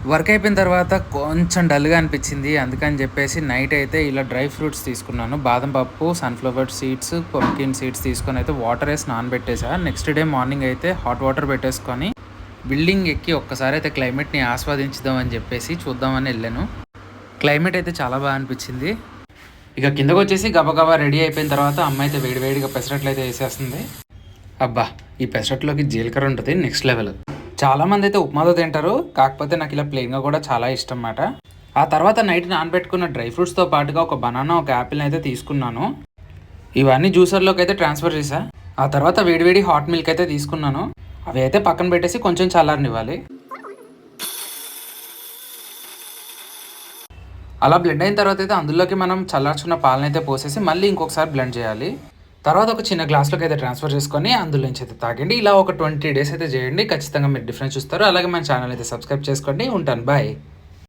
Work అయిపోయిన తర్వాత కొంచెం డల్గా అనిపించింది. అందుకని చెప్పేసి నైట్ అయితే ఇలా డ్రై ఫ్రూట్స్ తీసుకున్నాను. బాదం పప్పు, సన్‌ఫ్లవర్ సీడ్స్, పంకిన్ సీడ్స్ తీసుకొని అయితే వాటర్ వేసి నానబెట్టేసా. నెక్స్ట్ డే మార్నింగ్ అయితే హాట్ వాటర్ పెట్టేసుకొని బిల్డింగ్ ఎక్కి ఒక్కసారి అయితే క్లైమేట్ని ఆస్వాదించుదాం అని చెప్పేసి చూద్దామని వెళ్ళాను. క్లైమేట్ అయితే చాలా బాగా అనిపించింది. ఇక కిందకు వచ్చేసి గబగబా రెడీ అయిపోయిన తర్వాత అమ్మ అయితే వేడివేడిగా పెసరట్లు అయితే వేసేస్తుంది. అబ్బా, ఈ పెసరట్లోకి జీలకర్ర ఉంటుంది నెక్స్ట్ లెవెల్. చాలామంది అయితే ఉప్మాతో తింటారు, కాకపోతే నాకు ఇలా ప్లెయిన్గా కూడా చాలా ఇష్టం అన్నమాట. ఆ తర్వాత నైట్ నానబెట్టుకున్న డ్రై ఫ్రూట్స్తో పాటుగా ఒక బనానా, ఒక యాపిల్ అయితే తీసుకున్నాను. ఇవన్నీ జ్యూసర్లోకి అయితే ట్రాన్స్ఫర్ చేశా. ఆ తర్వాత వేడివేడి హాట్ మిల్క్ అయితే తీసుకున్నాను. అవి అయితే పక్కన పెట్టేసి కొంచెం చల్లారనివ్వాలి. అలా బ్లెండ్ అయిన తర్వాత అయితే అందులోకి మనం చల్లార్చుకున్న పాలను అయితే పోసేసి మళ్ళీ ఇంకొకసారి బ్లెండ్ చేయాలి. తర్వాత ఒక చిన్న గ్లాస్లోకి అయితే ట్రాన్స్ఫర్ చేసుకొని అందులోంచి అయితే తాగండి. ఇలా ఒక 20 డేస్ అయితే చేయండి, ఖచ్చితంగా మీరు డిఫరెన్స్ చూస్తారు. అలాగే మన ఛానల్ అయితే సబ్స్క్రైబ్ చేసుకోండి. ఉంటాను, బాయ్.